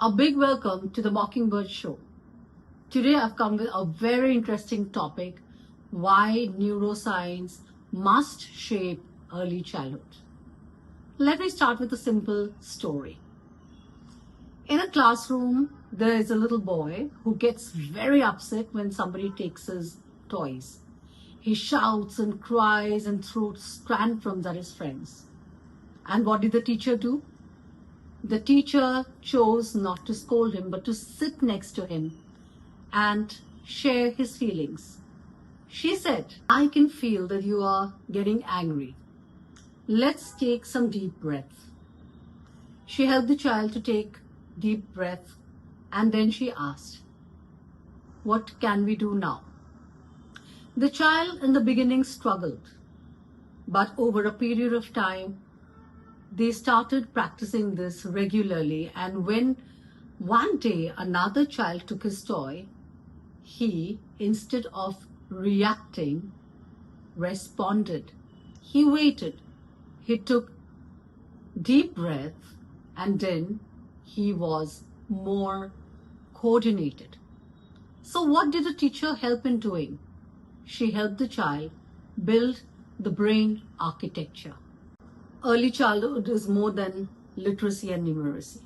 A big welcome to the Mockingbird Show. Today I've come with a very interesting topic, why neuroscience must shape early childhood. Let me start with a simple story. In a classroom, there is a little boy who gets very upset when somebody takes his toys. He shouts and cries and throws tantrums at his friends. And what did the teacher do? The teacher chose not to scold him, but to sit next to him and share his feelings. She said, I can feel that you are getting angry. Let's take some deep breath. She helped the child to take deep breath, and then she asked, what can we do now? The child in the beginning struggled, but over a period of time, they started practicing this regularly, and when one day another child took his toy, he, instead of reacting, responded. He waited. He took deep breath, and then he was more coordinated. So what did the teacher help in doing? She helped the child build the brain architecture. Early childhood is more than literacy and numeracy.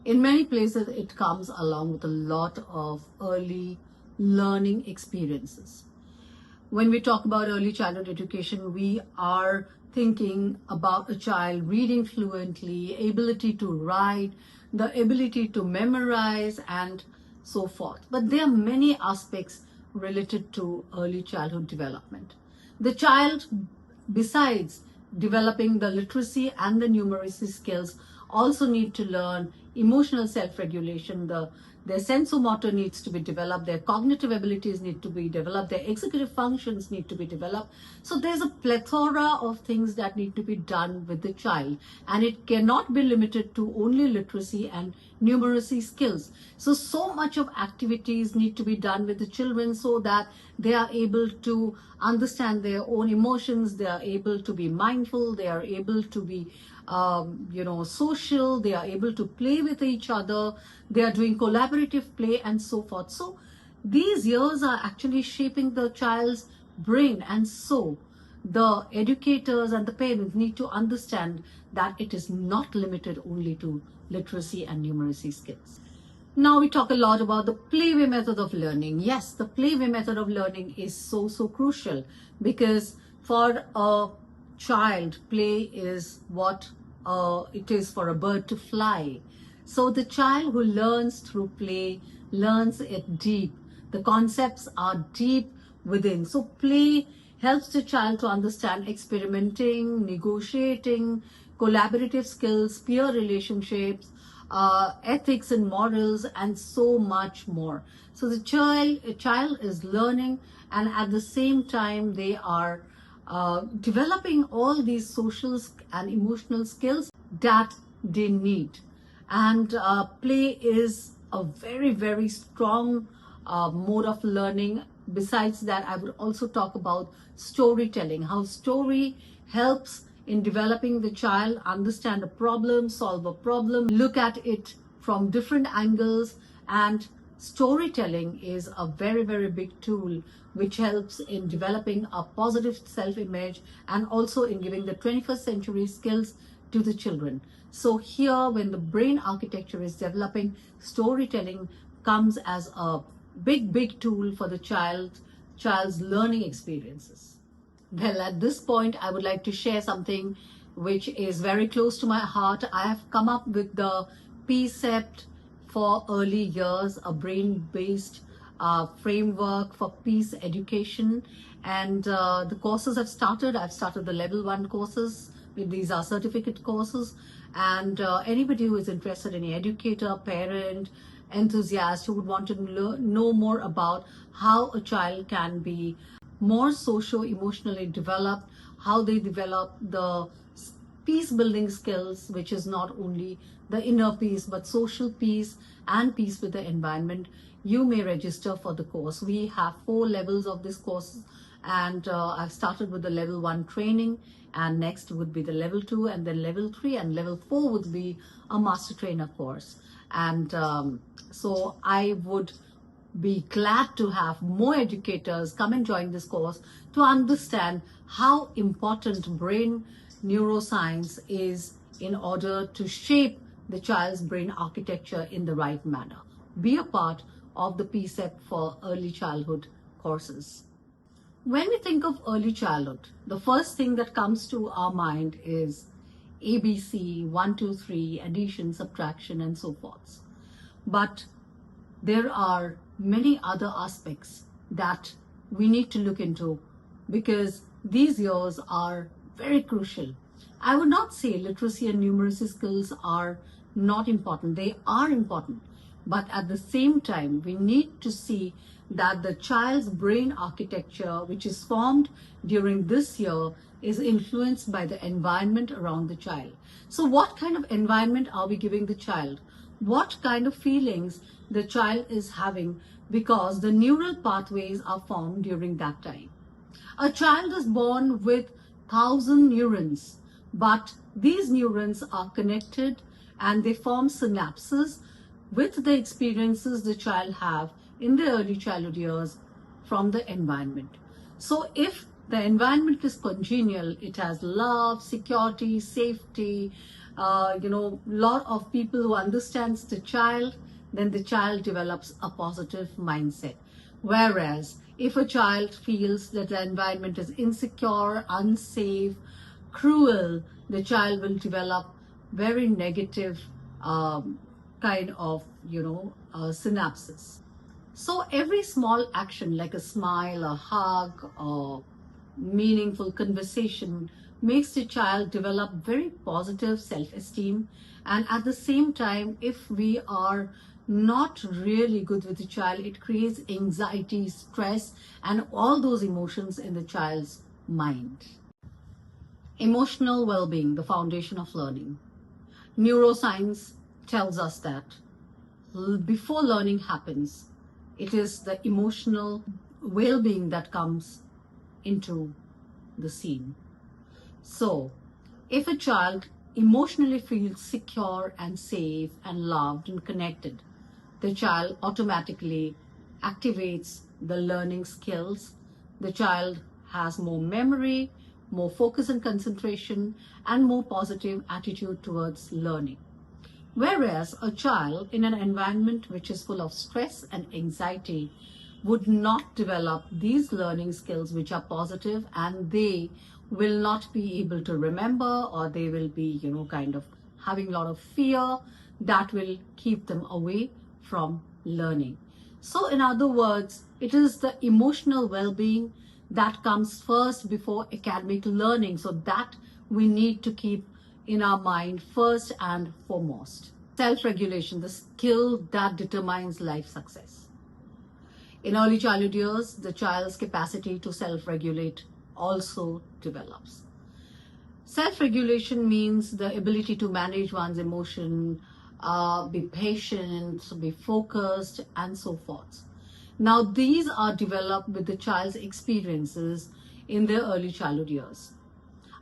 In many places, it comes along with a lot of early learning experiences. When we talk about early childhood education, we are thinking about a child reading fluently, ability to write, the ability to memorize, and so forth. But there are many aspects related to early childhood development. The child, besides developing the literacy and the numeracy skills, also need to learn emotional self-regulation. Their sensomotor needs to be developed, their cognitive abilities need to be developed, their executive functions need to be developed. So there's a plethora of things that need to be done with the child, and it cannot be limited to only literacy and numeracy skills. So much of activities need to be done with the children so that they are able to understand their own emotions, they are able to be mindful, they are able to be social, they are able to play with each other, they are doing collaborative play and so forth. So these years are actually shaping the child's brain, and so the educators and the parents need to understand that it is not limited only to literacy and numeracy skills. Now we talk a lot about the playway method of learning. Yes, the playway method of learning is so crucial, because for a child, play is what it is for a bird to fly. So the child who learns through play learns it deep. The concepts are deep within. So play helps the child to understand experimenting, negotiating, collaborative skills, peer relationships, ethics and morals, and so much more. So the child is learning, and at the same time they are developing all these social and emotional skills that they need. And play is a very strong mode of learning. Besides that, I would also talk about storytelling, how story helps in developing the child understand a problem, solve a problem, look at it from different angles. And storytelling is a very big tool which helps in developing a positive self-image and also in giving the 21st century skills to the children. So here, when the brain architecture is developing, storytelling comes as a big tool for the child's learning experiences. Well, at this point, I would like to share something which is very close to my heart. I have come up with the PeaCept for early years, a brain-based framework for peace education. And the courses have started. I've started the level 1 courses. These are certificate courses. And anybody who is interested, any educator, parent, enthusiast who would want to know more about how a child can be more socio-emotionally developed, how they develop the peace building skills, which is not only the inner peace but social peace and peace with the environment, you may register for the course. We have 4 levels of this course, And I've started with the level 1 training, and next would be the level 2, and then level 3, and level 4 would be a master trainer course. And so I would be glad to have more educators come and join this course to understand how important brain neuroscience is in order to shape the child's brain architecture in the right manner. Be a part of the PeaCept for early childhood courses. When we think of early childhood, the first thing that comes to our mind is ABC, 1, 2, 3, addition, subtraction, and so forth. But there are many other aspects that we need to look into, because these years are very crucial. I would not say literacy and numeracy skills are not important. They are important. But at the same time, we need to see that the child's brain architecture, which is formed during this year, is influenced by the environment around the child. So what kind of environment are we giving the child? What kind of feelings the child is having, because the neural pathways are formed during that time. A child is born with 1,000 neurons, but these neurons are connected and they form synapses with the experiences the child have in the early childhood years from the environment. So if the environment is congenial, it has love, security, safety, lot of people who understands the child, then the child develops a positive mindset. Whereas if a child feels that the environment is insecure, unsafe, cruel, the child will develop very negative kind of, synapses. So every small action like a smile, a hug, or meaningful conversation makes the child develop very positive self-esteem. And at the same time, if we are not really good with the child, it creates anxiety, stress, and all those emotions in the child's mind. Emotional well-being, the foundation of learning. Neuroscience tells us that before learning happens, it is the emotional well-being that comes into the scene. So, if a child emotionally feels secure and safe and loved and connected, the child automatically activates the learning skills. The child has more memory, more focus and concentration, and more positive attitude towards learning. Whereas a child in an environment which is full of stress and anxiety would not develop these learning skills which are positive, and they will not be able to remember, or they will be, kind of having a lot of fear that will keep them away from learning. So in other words, it is the emotional well-being that comes first before academic learning. So that we need to keep in our mind first and foremost. Self-regulation, the skill that determines life success. In early childhood years, the child's capacity to self-regulate also develops. Self-regulation means the ability to manage one's emotion, be patient, be focused, and so forth. Now, these are developed with the child's experiences in their early childhood years.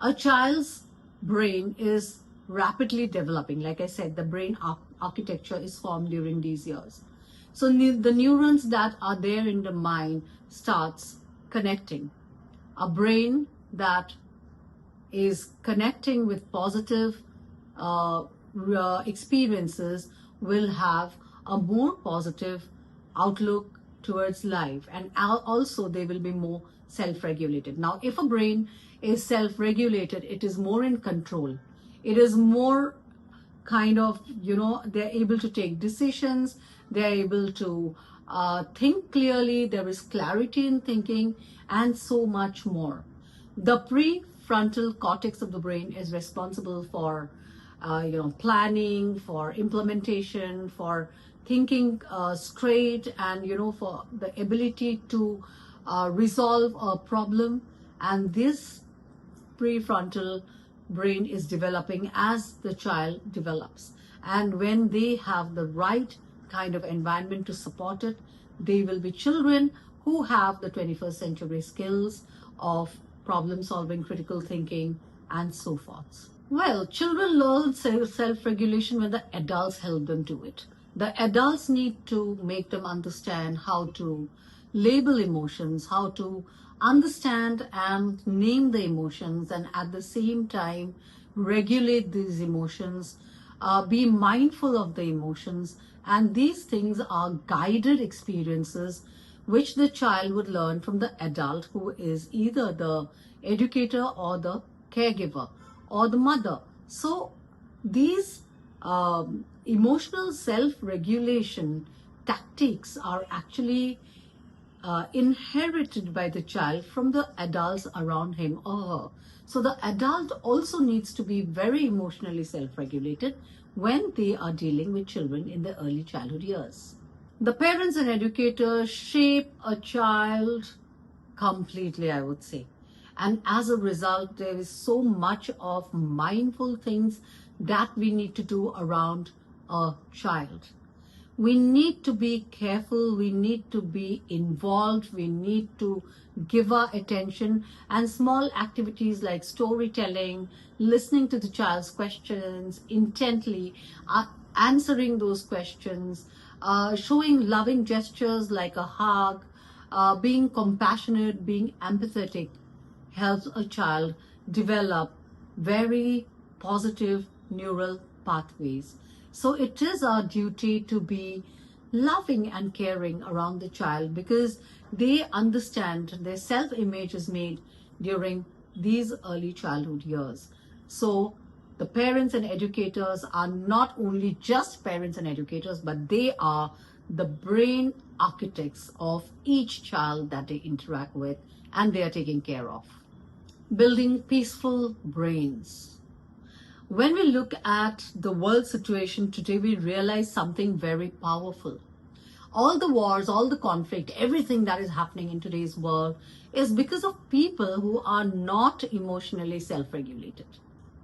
A child's brain is rapidly developing. Like I said, the brain architecture is formed during these years. So the neurons that are there in the mind starts connecting. A brain that is connecting with positive experiences will have a more positive outlook towards life, and also they will be more self-regulated. Now, if a brain is self-regulated, it is more in control. It is more kind of, they're able to take decisions, they're able to think clearly, there is clarity in thinking, and so much more. The prefrontal cortex of the brain is responsible for planning, for implementation, for thinking straight, and for the ability to resolve a problem. And this prefrontal brain is developing as the child develops. And when they have the right kind of environment to support it, they will be children who have the 21st century skills of problem solving, critical thinking, and so forth. Well, children learn self-regulation when the adults help them do it. The adults need to make them understand how to label emotions, how to understand and name the emotions, and at the same time regulate these emotions, be mindful of the emotions. And these things are guided experiences which the child would learn from the adult, who is either the educator or the caregiver or the mother. So these emotional self-regulation tactics are actually inherited by the child from the adults around him or her. So the adult also needs to be very emotionally self-regulated when they are dealing with children in the early childhood years. The parents and educators shape a child completely, I would say. And as a result, there is so much of mindful things that we need to do around a child. We need to be careful, we need to be involved, we need to give our attention, and small activities like storytelling, listening to the child's questions intently, answering those questions, showing loving gestures like a hug, being compassionate, being empathetic, helps a child develop very positive neural pathways. So it is our duty to be loving and caring around the child, because they understand their self-image is made during these early childhood years. So the parents and educators are not only just parents and educators, but they are the brain architects of each child that they interact with and they are taking care of. Building peaceful brains. When we look at the world situation today, we realize something very powerful. All the wars, all the conflict, everything that is happening in today's world is because of people who are not emotionally self-regulated.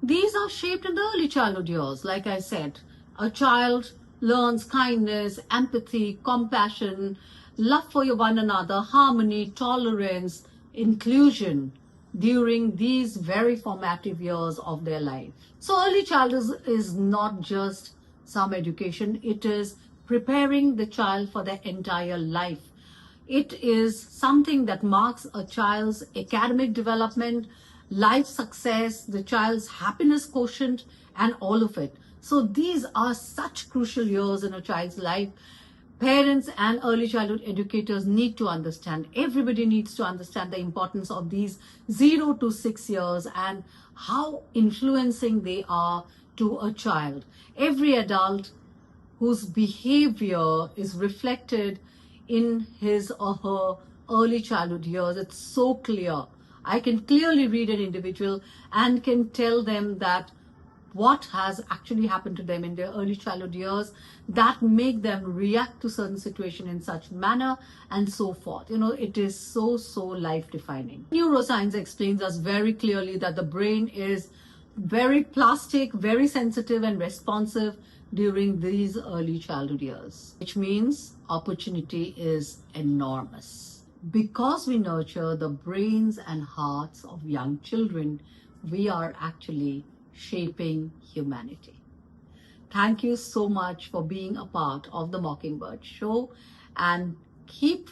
These are shaped in the early childhood years. Like I said, a child learns kindness, empathy, compassion, love for one another, harmony, tolerance, inclusion during these very formative years of their life. So early childhood is not just some education, it is preparing the child for their entire life. It is something that marks a child's academic development, life success, the child's happiness quotient, and all of it. So these are such crucial years in a child's life. Parents and early childhood educators need to understand, everybody needs to understand the importance of these 0 to 6 years and how influencing they are to a child. Every adult whose behavior is reflected in his or her early childhood years, it's so clear. I can clearly read an individual and can tell them that what has actually happened to them in their early childhood years that make them react to certain situation in such manner and so forth. It is so life defining. Neuroscience explains us very clearly that the brain is very plastic, very sensitive and responsive during these early childhood years, which means opportunity is enormous. Because we nurture the brains and hearts of young children, we are actually shaping humanity. Thank you so much for being a part of the Mockingbird Show, and keep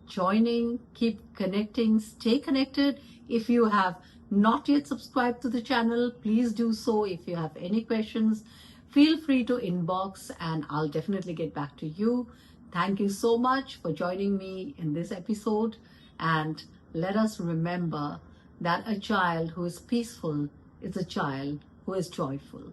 joining, keep connecting, stay connected. If you have not yet subscribed to the channel, please do so. If you have any questions, feel free to inbox and I'll definitely get back to you. Thank you so much for joining me in this episode, and let us remember that a child who is peaceful is a child who is joyful.